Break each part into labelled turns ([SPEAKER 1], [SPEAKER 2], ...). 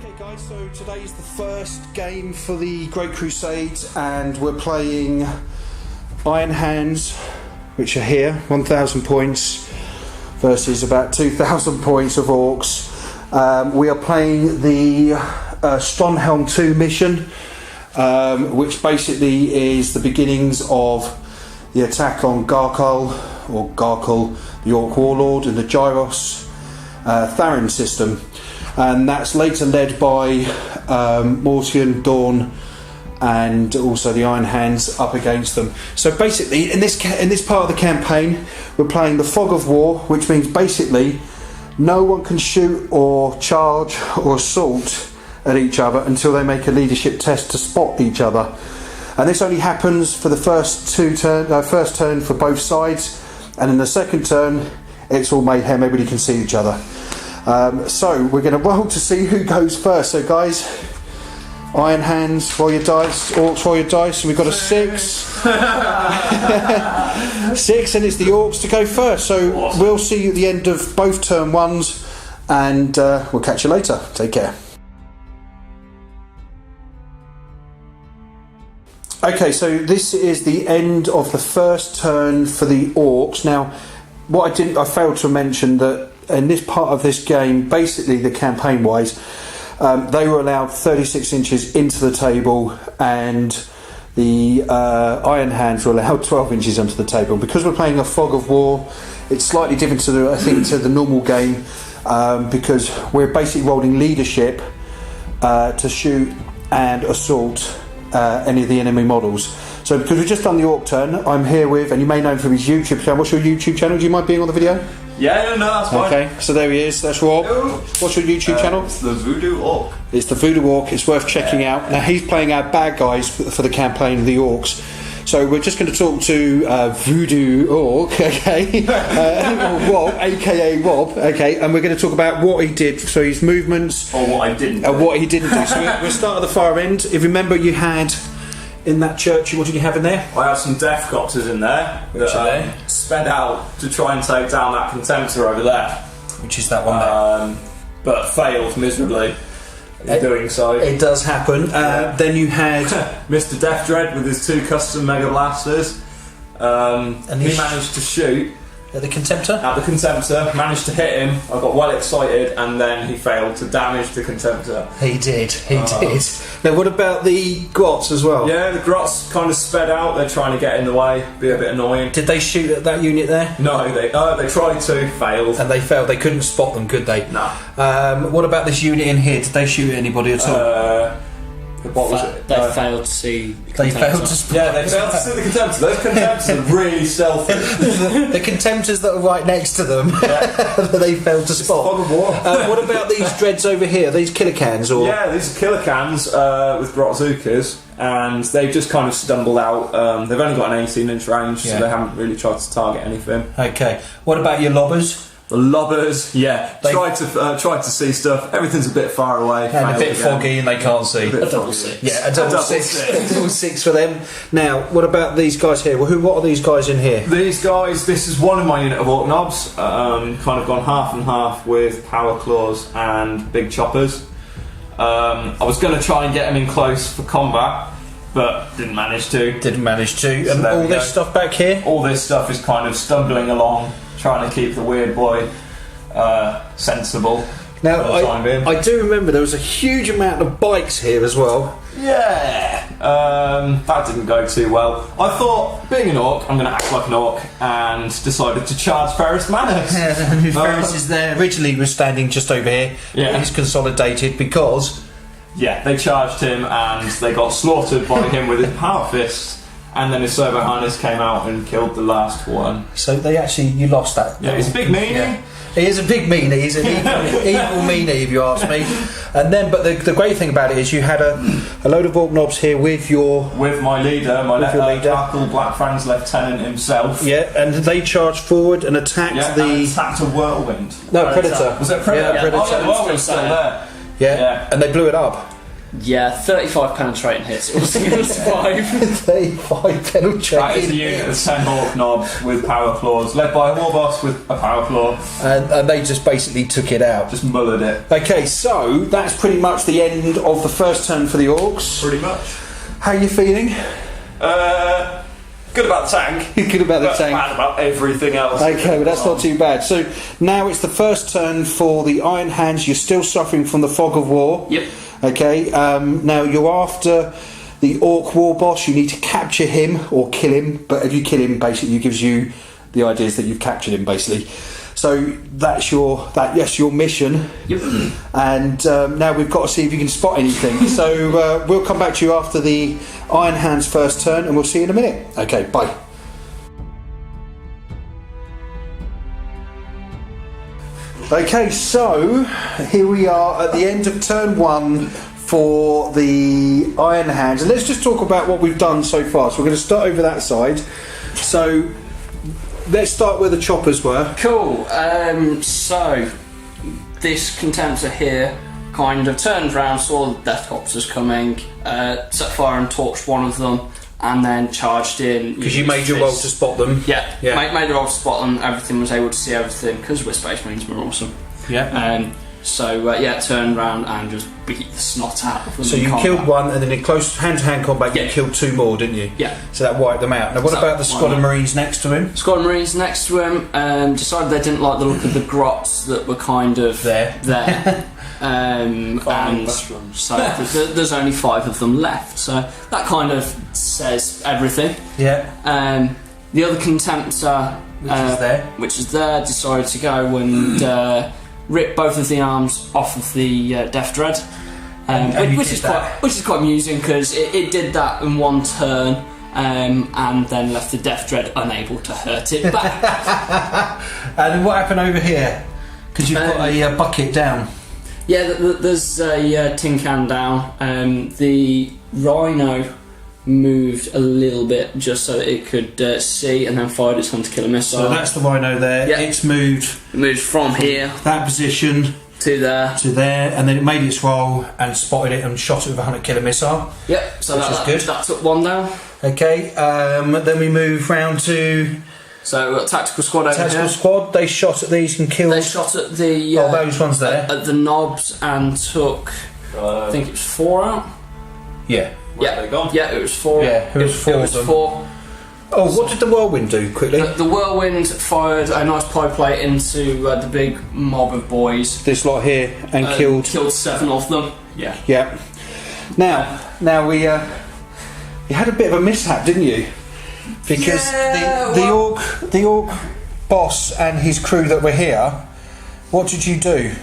[SPEAKER 1] Okay guys, so today is the first game for the Great Crusade and we're playing Iron Hands, which are here, 1,000 points versus about 2,000 points of Orks. We are playing the Stonhelm 2 mission, which basically is the beginnings of the attack on Garkul, the Orc Warlord, and the Gyros Tharin system. And that's later led by Mortian, Dawn, and also the Iron Hands up against them. So basically, in this part of the campaign, we're playing the Fog of War, which means basically no one can shoot or charge or assault at each other until they make a leadership test to spot each other. And this only happens for the first turn for both sides, and in the second turn, it's all mayhem. Everybody can see each other. So we're going to roll to see who goes first. So guys, Iron Hands, roll your dice. Orcs, roll your dice. And we've got a 6. 6, and it's the Orcs to go first. So awesome. We'll see you at the end of both turn ones, and we'll catch you later. Take care. Okay, so this is the end of the first turn for the Orcs. Now, what I failed to mention that in this part of this game, basically the campaign wise, they were allowed 36 inches into the table, and the Iron Hands were allowed 12 inches onto the table. Because we're playing a Fog of War, it's slightly different to the normal game, because we're basically rolling leadership to shoot and assault any of the enemy models. So because we've just done the Orc turn, I'm here with, and you may know him from his YouTube channel. What's your YouTube channel? Do you mind being on the video?
[SPEAKER 2] Yeah, no, that's fine.
[SPEAKER 1] Okay, so there he is. That's Rob. What's your YouTube channel?
[SPEAKER 2] It's the Voodoo Orc.
[SPEAKER 1] It's the Voodoo Orc. It's worth checking out. Now he's playing our bad guys for the campaign of the Orcs. So we're just going to talk to Voodoo Orc, okay, Rob, aka Rob, okay, and we're going to talk about what he did, so his movements,
[SPEAKER 2] or what I didn't do.
[SPEAKER 1] What he didn't do. So we'll start at the far end. If you remember, you had in that church, what did you have in there?
[SPEAKER 2] I had some death copters in there that sped out to try and take down that contemptor over there.
[SPEAKER 1] Which is that one there?
[SPEAKER 2] But failed miserably in doing so.
[SPEAKER 1] It does happen. Then you had
[SPEAKER 2] Mr. Death Dread with his 2 custom Mega Blasters. And he managed to shoot
[SPEAKER 1] at the Contemptor?
[SPEAKER 2] At the Contemptor, managed to hit him. I got well excited, and then he failed to damage the Contemptor.
[SPEAKER 1] He did. Now, what about the Grots as well?
[SPEAKER 2] Yeah, the Grots kind of sped out. They're trying to get in the way, be a bit annoying.
[SPEAKER 1] Did they shoot at that unit there?
[SPEAKER 2] No, they tried to, failed.
[SPEAKER 1] And they failed. They couldn't spot them, could they?
[SPEAKER 2] No.
[SPEAKER 1] What about this unit in here? Did they shoot at anybody at all?
[SPEAKER 3] What was it? They failed to see the
[SPEAKER 1] They failed to spot.
[SPEAKER 2] Yeah, they failed to see the Contemptors. Those Contemptors are really stealthy.
[SPEAKER 1] The Contemptors that are right next to them, that they failed to spot.
[SPEAKER 2] Fog of War.
[SPEAKER 1] What about these dreads over here? These killer cans, or?
[SPEAKER 2] Yeah, these are killer cans with Grotzukas, and they've just kind of stumbled out. They've only got an 18-inch range, so they haven't really tried to target anything.
[SPEAKER 1] Okay. What about your lobbers?
[SPEAKER 2] The lobbers, tried to see stuff. Everything's a bit far away,
[SPEAKER 1] and a bit foggy, and they can't see.
[SPEAKER 3] A double 6.
[SPEAKER 1] Yeah, a double 6. A double 6 for them. Now, what about these guys here? Well, what are these guys in here?
[SPEAKER 2] These guys. This is one of my unit of Orc Knobs. Kind of gone half and half with Power Claws and Big Choppers. I was going to try and get them in close for combat, but didn't manage to.
[SPEAKER 1] And all this stuff back here?
[SPEAKER 2] All this stuff is kind of stumbling along, trying to keep the weird boy sensible.
[SPEAKER 1] Now, I do remember there was a huge amount of bikes here as well.
[SPEAKER 2] Yeah, that didn't go too well. I thought, being an Orc, I'm going to act like an Orc, and decided to charge Ferris Manus.
[SPEAKER 1] Ferris is there. Originally was standing just over here.
[SPEAKER 2] Yeah.
[SPEAKER 1] He's consolidated because...
[SPEAKER 2] Yeah, they charged him and they got slaughtered by him with his power fist. And then his Servo Harness came out and killed the last one.
[SPEAKER 1] So you lost that.
[SPEAKER 2] Yeah, he's a big meanie.
[SPEAKER 1] Yeah. He is a big meanie. He's an evil meanie, if you ask me. And then, but the great thing about it is you had a load of Orc Knobs here with
[SPEAKER 2] my leader, Garkul Black Franz Lieutenant himself.
[SPEAKER 1] Yeah, and they charged forward and attacked
[SPEAKER 2] attacked a Whirlwind.
[SPEAKER 1] No, Predator.
[SPEAKER 2] Was it Predator?
[SPEAKER 1] Yeah, Predator.
[SPEAKER 2] Oh, yeah, the Whirlwind's still there.
[SPEAKER 1] Yeah, and they blew it up.
[SPEAKER 3] Yeah, 35 penetrating hits. It was against 5.
[SPEAKER 1] 35 penetrating.
[SPEAKER 2] That is a unit of 10 orc knobs with power claws, led by a war boss with a power claw.
[SPEAKER 1] And they just basically took it out.
[SPEAKER 2] Just mullered it.
[SPEAKER 1] Okay, so that's pretty much the end of the first turn for the orcs.
[SPEAKER 2] Pretty much.
[SPEAKER 1] How are you feeling?
[SPEAKER 2] Good about the tank.
[SPEAKER 1] Good about the tank.
[SPEAKER 2] Bad about everything else.
[SPEAKER 1] Okay, but that's not too bad. So now it's the first turn for the Iron Hands. You're still suffering from the fog of war.
[SPEAKER 3] Yep.
[SPEAKER 1] Okay, now you're after the Orc War Boss. You need to capture him or kill him. But if you kill him, basically, it gives you the ideas that you've captured him, basically. So that's your mission.
[SPEAKER 3] Yep.
[SPEAKER 1] And now we've got to see if you can spot anything. So we'll come back to you after the Iron Hands first turn, and we'll see you in a minute. Okay, bye. Okay, so here we are at the end of turn 1 for the Iron Hands, and let's just talk about what we've done so far. So we're going to start over that side. So let's start where the choppers were.
[SPEAKER 3] Cool. So this contemptor here kind of turned around, saw the death corpses coming, set fire and torched one of them, and then charged in.
[SPEAKER 1] Because you made your roll to spot them.
[SPEAKER 3] Yeah. Made the roll to spot them. Everything, was able to see everything because we're Space Marines. We're awesome.
[SPEAKER 1] Yeah.
[SPEAKER 3] Turned around and just beat the snot out of them.
[SPEAKER 1] So you killed one, and then in close hand-to-hand combat, you killed 2 more, didn't you?
[SPEAKER 3] Yeah.
[SPEAKER 1] So that wiped them out. Now, what about the squad of Marines next to him?
[SPEAKER 3] Squad of Marines next to him decided they didn't like the look of the grots that were kind of
[SPEAKER 1] there.
[SPEAKER 3] And so there's only 5 of them left. So that kind of says everything.
[SPEAKER 1] Yeah.
[SPEAKER 3] The other contemptor, which is there, decided to go and rip both of the arms off of the Death Dread, which is quite amusing because it did that in one turn. And then left the Death Dread unable to hurt it back.
[SPEAKER 1] And what happened over here? Because you've got a bucket down.
[SPEAKER 3] Yeah, there's a tin can down. The Rhino moved a little bit just so that it could see, and then fired its hunter killer missile.
[SPEAKER 1] So that's the Rhino there.
[SPEAKER 3] Yeah.
[SPEAKER 1] It's moved.
[SPEAKER 3] It moved from here
[SPEAKER 1] that position
[SPEAKER 3] to there,
[SPEAKER 1] and then it made its roll and spotted it and shot it with a hunter killer missile.
[SPEAKER 3] Yep. So
[SPEAKER 1] that's good.
[SPEAKER 3] That took 1 down.
[SPEAKER 1] Okay. Then we move round to.
[SPEAKER 3] So we've got tactical squad over here.
[SPEAKER 1] Tactical squad. They shot at these and killed.
[SPEAKER 3] They shot at the.
[SPEAKER 1] Those ones there.
[SPEAKER 3] At the knobs and took. I think it was 4 out.
[SPEAKER 1] Yeah.
[SPEAKER 2] Where have they gone?
[SPEAKER 3] Yeah, it was 4.
[SPEAKER 1] Yeah, it was 4 of them.
[SPEAKER 3] 4.
[SPEAKER 1] Oh, what did the whirlwind do, quickly?
[SPEAKER 3] The whirlwind fired a nice pie plate into the big mob of boys.
[SPEAKER 1] This lot here, and killed
[SPEAKER 3] 7 of them. Yeah.
[SPEAKER 1] Yeah. Now we you had a bit of a mishap, didn't you? Because the orc boss and his crew that were here, what did you do?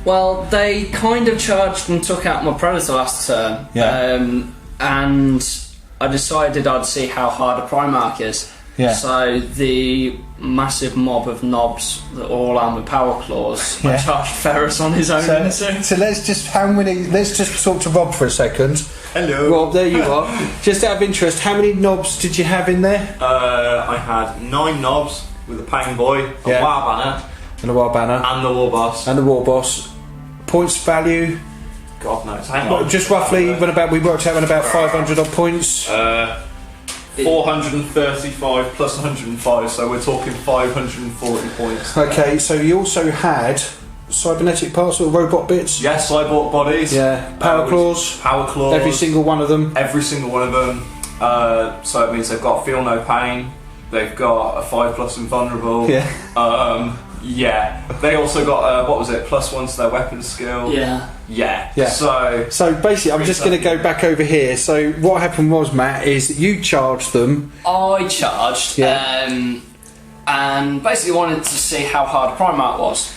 [SPEAKER 3] Well, they kind of charged and took out my predator last turn.
[SPEAKER 1] Yeah.
[SPEAKER 3] And I decided I'd see how hard a primarch is.
[SPEAKER 1] Yeah.
[SPEAKER 3] So the massive mob of knobs that are all armed with power claws, I charged Ferris on his own.
[SPEAKER 1] So let's just talk to Rob for a second.
[SPEAKER 2] Hello.
[SPEAKER 1] Rob, there you are. Just out of interest, how many knobs did you have in there?
[SPEAKER 2] I had 9 knobs with a Pain Boy, a War Banner,
[SPEAKER 1] and a War Banner,
[SPEAKER 2] and the War Boss.
[SPEAKER 1] And the War Boss. Points value?
[SPEAKER 2] God knows. Hang on.
[SPEAKER 1] Just roughly, we worked out when about 500 odd points.
[SPEAKER 2] 435 plus 105, so we're talking 540 points.
[SPEAKER 1] Okay, so you also had cybernetic parts or robot bits?
[SPEAKER 2] Yes, cyborg bodies.
[SPEAKER 1] Yeah, power claws.
[SPEAKER 2] Power claws.
[SPEAKER 1] Every single one of them.
[SPEAKER 2] Every single one of them. So it means they've got feel no pain. They've got a 5+ invulnerable.
[SPEAKER 1] Yeah.
[SPEAKER 2] Yeah. They also got +1 to their weapon skill. Yeah. So
[SPEAKER 1] basically, I'm just going to go back over here. So what happened was, Matt, is that you charged them.
[SPEAKER 3] I charged. And basically wanted to see how hard Primarch was.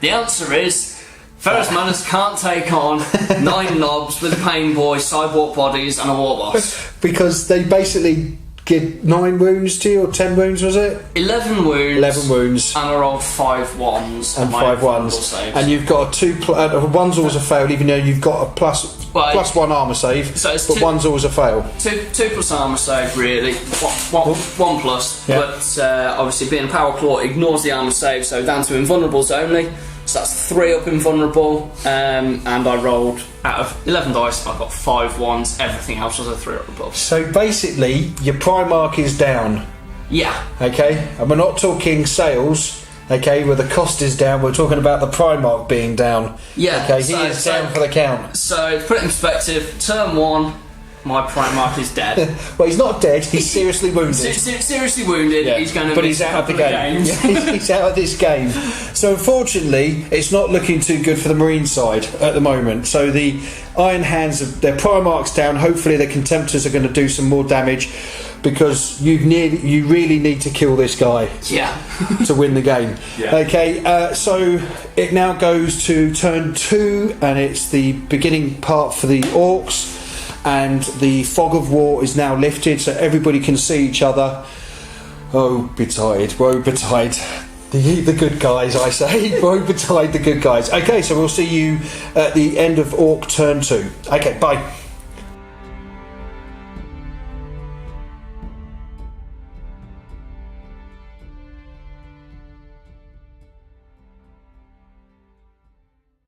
[SPEAKER 3] The answer is Ferris Manus can't take on 9 knobs with a Pain Boy, cyborg bodies, and a War Boss.
[SPEAKER 1] Because they basically give 9 wounds to you, or 10 wounds, was it?
[SPEAKER 3] 11 wounds.
[SPEAKER 1] 11 wounds.
[SPEAKER 3] And I rolled 5 ones.
[SPEAKER 1] And 5 ones. And you've got a 2 one's always a fail, even though you've got a +1 armour save. So it's but one's always a fail.
[SPEAKER 3] 2 plus armour save, really. 1 plus.
[SPEAKER 1] Yeah.
[SPEAKER 3] But obviously, being a power claw ignores the armour save, so down to invulnerables only. So that's 3 up in vulnerable, and I rolled out of 11 dice. I got 5 ones. Everything else was a 3 up above.
[SPEAKER 1] So basically, your Primarch is down.
[SPEAKER 3] Yeah.
[SPEAKER 1] Okay, and we're not talking sales. Okay, where the cost is down. We're talking about the Primarch being down.
[SPEAKER 3] Yeah.
[SPEAKER 1] Okay, he is down for the count.
[SPEAKER 3] So to put it in perspective, turn 1. My Primarch is dead.
[SPEAKER 1] Well, he's not dead. He's seriously wounded.
[SPEAKER 3] Seriously wounded.
[SPEAKER 1] Yeah.
[SPEAKER 3] He's going to.
[SPEAKER 1] But he's out of the game. He's out of this game. So unfortunately, it's not looking too good for the Marine side at the moment. So the Iron Hands, their Primarch's down. Hopefully, their Contemptors are going to do some more damage because you really need to kill this guy.
[SPEAKER 3] Yeah.
[SPEAKER 1] To win the game.
[SPEAKER 2] Yeah.
[SPEAKER 1] Okay. So it now goes to turn 2, and it's the beginning part for the Orcs. And the fog of war is now lifted, so everybody can see each other. Oh, betide, woe betide. The good guys, I say. Woe betide the good guys. Okay, so we'll see you at the end of Orc turn 2. Okay, bye.